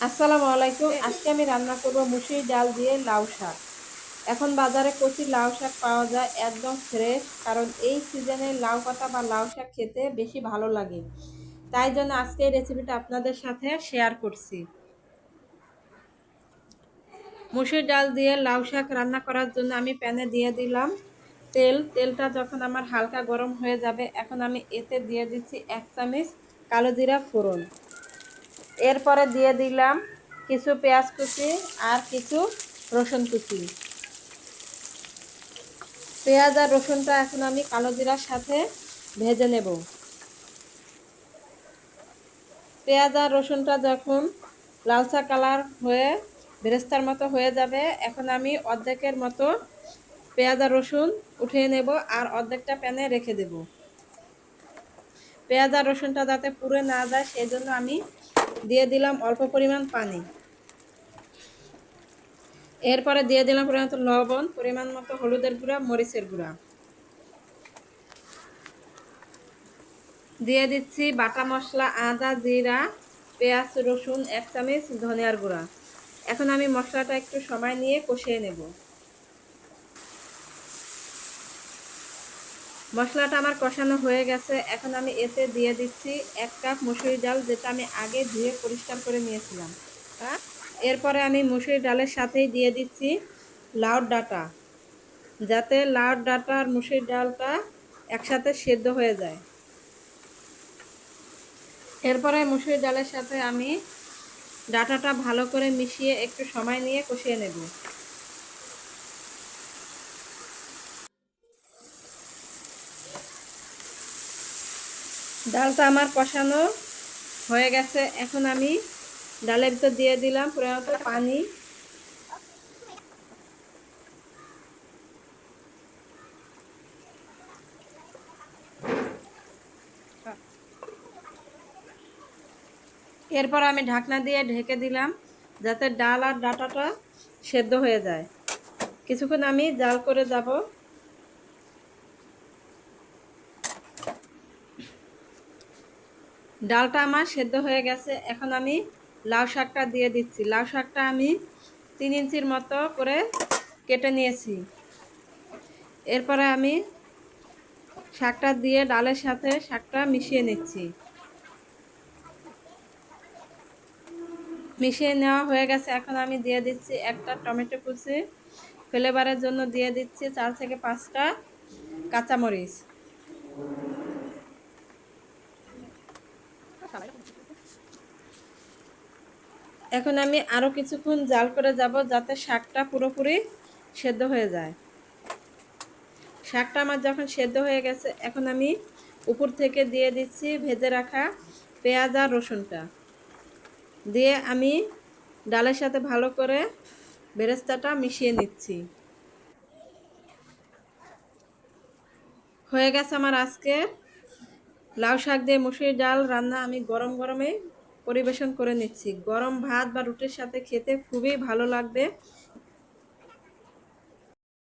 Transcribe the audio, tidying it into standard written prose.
আসসালামু আলাইকুম। আজকে আমি রান্না করব মুসুরির ডাল দিয়ে লাউ শাক। এখন বাজারে কচি লাউ শাক পাওয়া যায়, একদম ফ্রেশ। কারণ এই সিজনে লাউ পাতা বা লাউ শাক খেতে বেশি ভালো লাগে। তাই জন্য আজকে এই রেসিপিটা আপনাদের সাথে শেয়ার করছি। মুসুরির ডাল দিয়ে লাউ শাক রান্না করার জন্য আমি প্যানে দিয়ে দিলাম তেলটা যখন আমার হালকা গরম হয়ে যাবে, এখন আমি এতে দিয়ে দিচ্ছি 1 চামচ কালো জিরা ফোড়ন। এরপরে দিয়ে দিলাম কিছু পেঁয়াজ কুচি আর কিছু রসুন কুচি। পেঁয়াজ আর রসুনটা এখন আমি কালো জিরার সাথে ভেজে নেব। পেঁয়াজ আর রসুনটা যখন লালচা কালার হয়ে বেরেস্তার মতো হয়ে যাবে, এখন আমি অর্ধেকের মতো পেঁয়াজ আর রসুন উঠিয়ে নেব আর অর্ধেকটা প্যানে রেখে দেব। পেঁয়াজ আর রসুনটা যাতে পুড়ে না যায় সেই জন্য আমি দিয়ে দিলাম অল্প পরিমাণ পানি। এরপরে দিয়ে দিলাম পরিমাণ মতো লবণ, পরিমাণ মতো হলুদের গুঁড়া, মরিচের গুঁড়া। দিয়ে দিচ্ছি বাটা মশলা আদা জিরা পেঁয়াজ রসুন 1 চামচ, ধনিয়ার গুঁড়া। এখন আমি মশলাটা একটু সময় নিয়ে কষিয়ে নেব। মশলাটা আমার কষানো হয়ে গেছে। এখন আমি এতে দিয়ে দিচ্ছি 1 কাপ মুসুরি ডাল, যেটা আমি আগে ধুয়ে পরিষ্কার করে নিয়েছিলাম। এরপরে আমি মুসুরি ডালের সাথেই দিয়ে দিচ্ছি লাউর ডাঁটা, যাতে লাউর ডাঁটা আর মুসুরি ডালটা একসাথে সেদ্ধ হয়ে যায়। এরপরে মুসুরি ডালের সাথে আমি ডাঁটাটা ভালো করে মিশিয়ে একটু সময় নিয়ে কষিয়ে নেব। ডালটা আমার কষানো হয়ে গেছে। এখন আমি ডালের ভিতর দিয়ে দিলাম পরিমাণ মতো পানি। এরপর আমি ঢাকনা দিয়ে ঢেকে দিলাম, যাতে ডাল আর ডাঁটাটা সেদ্ধ হয়ে যায়। কিছুক্ষণ আমি জাল করে যাব। ডালটা আমার সেদ্ধ হয়ে গেছে। এখন আমি লাউ শাকটা দিয়ে দিচ্ছি। লাউ শাকটা আমি 3 ইঞ্চির মতো করে কেটে নিয়েছি। এরপরে আমি শাকটা দিয়ে ডালের সাথে শাকটা মিশিয়ে নিচ্ছি। মিশিয়ে নেওয়া হয়ে গেছে। এখন আমি দিয়ে দিচ্ছি একটা টমেটো কুচি, ফ্লেভারের জন্য দিয়ে দিচ্ছি 4 থেকে 5টা কাঁচামরিচ। এখন আমি আরও কিছুক্ষণ জাল করে যাব, যাতে শাকটা পুরোপুরি সেদ্ধ হয়ে যায়। শাকটা আমার যখন সেদ্ধ হয়ে গেছে, এখন আমি উপর থেকে দিয়ে দিচ্ছি ভেজে রাখা পেঁয়াজ আর রসুনটা। দিয়ে আমি ডালের সাথে ভালো করে বেরেস্তাটা মিশিয়ে নিচ্ছি। হয়ে গেছে আমার আজকে লাউ শাক দিয়ে মুসুরির ডাল রান্না। আমি গরম গরমে পরিবেশন করে নিচ্ছি। গরম ভাত বা রুটির সাথে খেতে খুবই ভালো লাগবে।